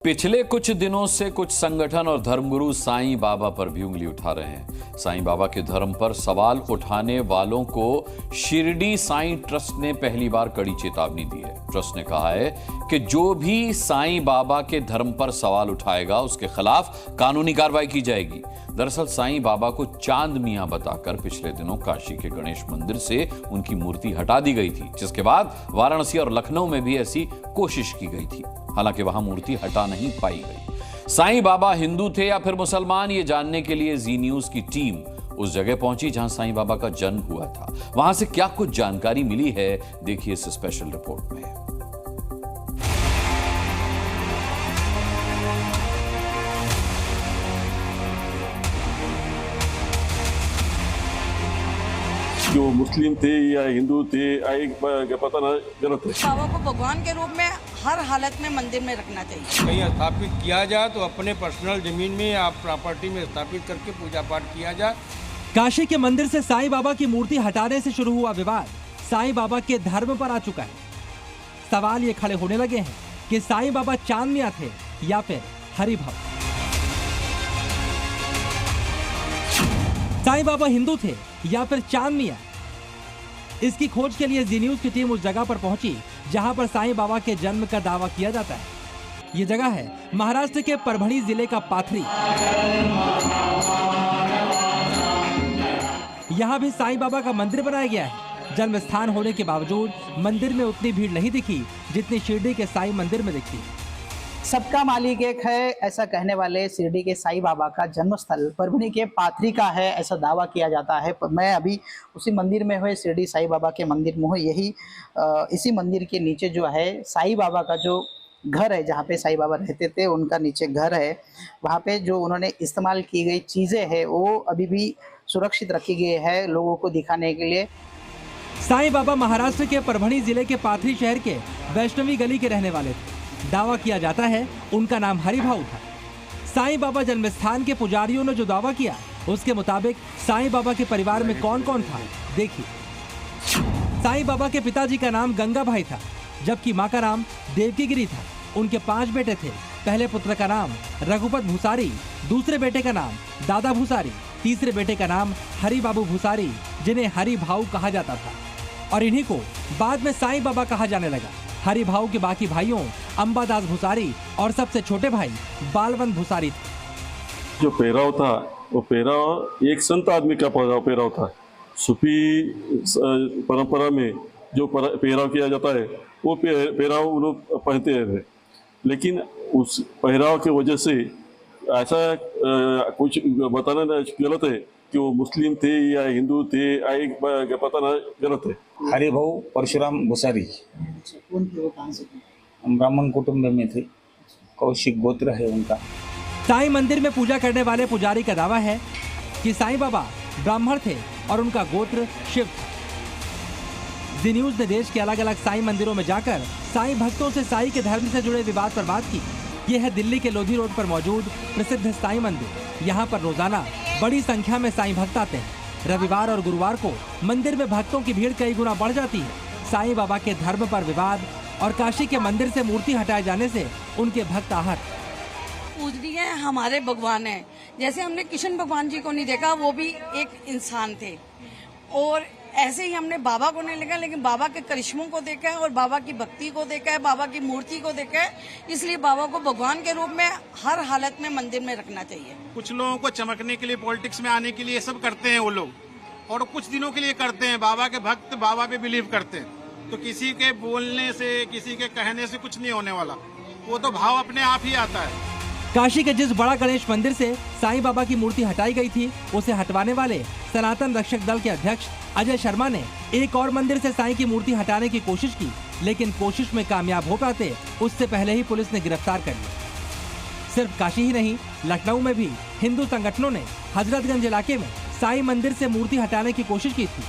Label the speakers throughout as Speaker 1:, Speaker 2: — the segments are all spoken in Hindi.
Speaker 1: पिछले कुछ दिनों से कुछ संगठन और धर्मगुरु साईं बाबा पर भी उंगली उठा रहे हैं। साईं बाबा के धर्म पर सवाल उठाने वालों को शिरडी साईं ट्रस्ट ने पहली बार कड़ी चेतावनी दी है। ट्रस्ट ने कहा है कि जो भी साईं बाबा के धर्म पर सवाल उठाएगा उसके खिलाफ कानूनी कार्रवाई की जाएगी। दरअसल साईं बाबा को चांद मियां बताकर पिछले दिनों काशी के गणेश मंदिर से उनकी मूर्ति हटा दी गई थी, जिसके बाद वाराणसी और लखनऊ में भी ऐसी कोशिश की गई थी। हालांकि वहां मूर्ति हटा नहीं पाई गई। साईं बाबा हिंदू थे या फिर मुसलमान, ये जानने के लिए जी न्यूज की टीम उस जगह पहुंची जहां साईं बाबा का जन्म हुआ था। वहां से क्या कुछ जानकारी मिली है, देखिए इस स्पेशल रिपोर्ट में।
Speaker 2: जो मुस्लिम थे या हिंदू थे, एक पता ना, गलत है।
Speaker 3: बाबा को भगवान के रूप में हर हालत में मंदिर में रखना चाहिए।
Speaker 4: कहीं स्थापित किया जाए तो अपने पर्सनल जमीन में या प्रॉपर्टी में स्थापित करके पूजा पाठ किया जाए।
Speaker 5: काशी के मंदिर से साईं बाबा की मूर्ति हटाने से शुरू हुआ विवाद साईं बाबा के धर्म पर आ चुका है। सवाल ये खड़े होने लगे हैं कि साईं बाबा चांद मियां थे या फिर हरिभव। साईं बाबा हिंदू थे या फिर चांद मियां? इसकी खोज के लिए जी न्यूज की टीम उस जगह पर पहुंची जहां पर साईं बाबा के जन्म का दावा किया जाता है। ये जगह है महाराष्ट्र के परभणी जिले का पाथरी। यहाँ भी साईं बाबा का मंदिर बनाया गया है। जन्म स्थान होने के बावजूद मंदिर में उतनी भीड़ नहीं दिखी जितनी शिरडी के साईं मंदिर में दिखती।
Speaker 6: सबका मालिक एक है, ऐसा कहने वाले शिरडी के साईं बाबा का जन्मस्थल परभणी के पाथरी का है, ऐसा दावा किया जाता है। मैं अभी उसी मंदिर में हुए, शिरडी साईं बाबा के मंदिर में हूँ। इसी मंदिर के नीचे जो है साईं बाबा का जो घर है, जहाँ पे साईं बाबा रहते थे, उनका नीचे घर है। वहाँ पे जो उन्होंने इस्तेमाल की गई चीज़ें हैं वो अभी भी सुरक्षित रखी गई है लोगों को दिखाने के लिए।
Speaker 5: साईं बाबा महाराष्ट्र के परभणी जिले के पाथरी शहर के वैष्णवी गली के रहने वाले थे। दावा किया जाता है उनका नाम हरिभाऊ था। साईं बाबा जन्म स्थान के पुजारियों ने जो दावा किया उसके मुताबिक साईं बाबा के परिवार में कौन कौन था, देखिए। साईं बाबा के पिताजी का नाम गंगा भाई था, जबकि मां का नाम देवकी गिरी था। उनके 5 बेटे थे। पहले पुत्र का नाम रघुपत भूसारी, दूसरे बेटे का नाम दादा भूसारी, तीसरे बेटे का नाम हरि बाबू भूसारी, जिन्हें हरि भाऊ कहा जाता था, और इन्हीं को बाद में साईं बाबा कहा जाने लगा। हरि भाऊ के बाकी भाइयों अंबादास भूसारी और सबसे छोटे भाई बालवंत भूसारी थे।
Speaker 2: जो पहराव था वो पहराव एक संत आदमी का पहराव था। सूफी परंपरा में जो पहराव किया जाता है वो पहराव लोग पहनते हैं, लेकिन उस पहराव की वजह से ऐसा कुछ बताना गलत है कि वो मुस्लिम थे या हिंदू थे, एक पता ना, गलत है।
Speaker 7: हरिभाऊ परशुराम भूसारी ब्राह्मण कुटुंब में थे, कौशिक गोत्र है उनका।
Speaker 5: साईं मंदिर में पूजा करने वाले पुजारी का दावा है कि साईं बाबा ब्राह्मण थे और उनका गोत्र शिव था। जी न्यूज ने देश के अलग अलग साईं मंदिरों में जाकर साईं भक्तों से साईं के धर्म से जुड़े विवाद पर बात की। यह है दिल्ली के लोधी रोड पर मौजूद प्रसिद्ध साईं मंदिर। यहाँ पर रोजाना बड़ी संख्या में साईं भक्त आते हैं। रविवार और गुरुवार को मंदिर में भक्तों की भीड़ कई गुना बढ़ जाती है। साईं बाबा के धर्म पर विवाद और काशी के मंदिर से मूर्ति हटाए जाने से उनके भक्त आहत।
Speaker 3: पूजनीय हमारे भगवान है। जैसे हमने कृष्ण भगवान जी को नहीं देखा, वो भी एक इंसान थे, और ऐसे ही हमने बाबा को नहीं देखा, लेकिन बाबा के करिश्मों को देखा है और बाबा की भक्ति को देखा है, बाबा की मूर्ति को देखा है। इसलिए बाबा को भगवान के रूप में हर हालत में मंदिर में रखना चाहिए।
Speaker 8: कुछ लोगों को चमकने के लिए, पॉलिटिक्स में आने के लिए सब करते हैं वो लोग, और कुछ दिनों के लिए करते हैं। बाबा के भक्त बाबा पे बिलीव करते हैं, तो किसी के बोलने से, किसी के कहने से कुछ नहीं होने वाला। वो तो भाव अपने आप ही आता है।
Speaker 5: काशी के जिस बड़ा गणेश मंदिर से साईं बाबा की मूर्ति हटाई गई थी, उसे हटवाने वाले सनातन रक्षक दल के अध्यक्ष अजय शर्मा ने एक और मंदिर से साईं की मूर्ति हटाने की कोशिश की, लेकिन कोशिश में कामयाब हो पाते उससे पहले ही पुलिस ने गिरफ्तार कर लिया। सिर्फ काशी ही नहीं, लखनऊ में भी हिंदू संगठनों ने हजरतगंज इलाके में साईं मंदिर से मूर्ति हटाने की कोशिश की थी,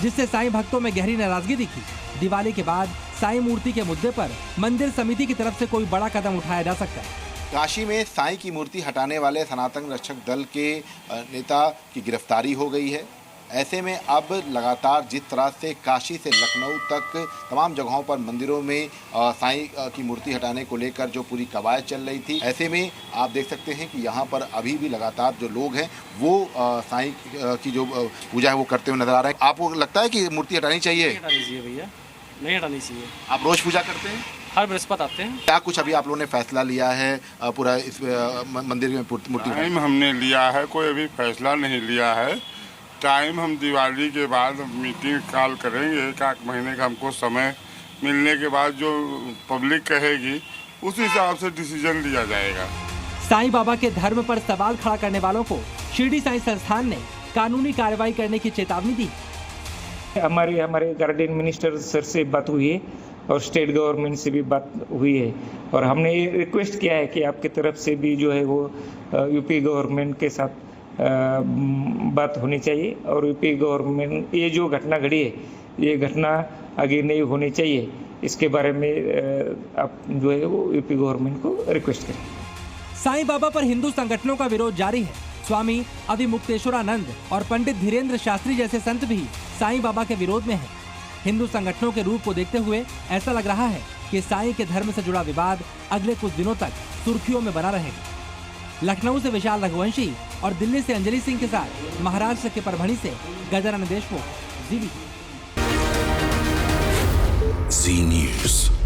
Speaker 5: जिससे साईं भक्तों में गहरी नाराजगी दिखी। दिवाली के बाद साईं मूर्ति के मुद्दे पर मंदिर समिति की तरफ से कोई बड़ा कदम उठाया जा सकता है।
Speaker 9: काशी में साईं की मूर्ति हटाने वाले सनातन रक्षक दल के नेता की गिरफ्तारी हो गई है। ऐसे में अब लगातार जिस तरह से काशी से लखनऊ तक तमाम जगहों पर मंदिरों में साईं की मूर्ति हटाने को लेकर जो पूरी कवायद चल रही थी, ऐसे में आप देख सकते हैं कि यहाँ पर अभी भी लगातार जो लोग हैं वो साईं की जो पूजा है वो करते हुए नजर आ रहे हैं। आपको लगता है कि मूर्ति हटानी चाहिए?
Speaker 10: हटानी चाहिए भैया, नहीं हटानी चाहिए।
Speaker 9: आप रोज पूजा करते हैं?
Speaker 10: हर बृहस्पति आते हैं।
Speaker 9: क्या कुछ अभी आप लोगों ने फैसला लिया है पूरा इस मंदिर में मूर्ति?
Speaker 11: टाइम हमने लिया है, कोई अभी फैसला नहीं लिया है। टाइम हम दिवाली के बाद मीटिंग कॉल करेंगे, एक आध महीने का हमको समय मिलने के बाद जो पब्लिक कहेगी उस हिसाब से डिसीजन लिया जाएगा।
Speaker 5: साईं बाबा के धर्म पर सवाल खड़ा करने वालों को शिरडी साईं संस्थान ने कानूनी कार्रवाई करने की चेतावनी दी।
Speaker 7: हमारे गार्डियन मिनिस्टर सर से बात हुई है और स्टेट गवर्नमेंट से भी बात हुई है और हमने ये रिक्वेस्ट किया है कि आपकी तरफ से भी जो है वो यूपी गवर्नमेंट के साथ बात होनी चाहिए और यूपी गवर्नमेंट ये जो घटना घटी है ये घटना आगे नहीं होनी चाहिए, इसके बारे में आप जो है वो यूपी गवर्नमेंट को रिक्वेस्ट करें।
Speaker 5: साईं बाबा पर हिंदू संगठनों का विरोध जारी है। स्वामी अभिमुक्तेश्वरानंद और पंडित धीरेन्द्र शास्त्री जैसे संत भी साईं बाबा के विरोध में हैं। हिंदू संगठनों के रूप को देखते हुए ऐसा लग रहा है कि साईं के धर्म से जुड़ा विवाद अगले कुछ दिनों तक सुर्खियों में बना रहेगा। लखनऊ से विशाल रघुवंशी और दिल्ली से अंजलि सिंह के साथ महाराष्ट्र के परभणी से गजानन देशमुख, जी न्यूज़।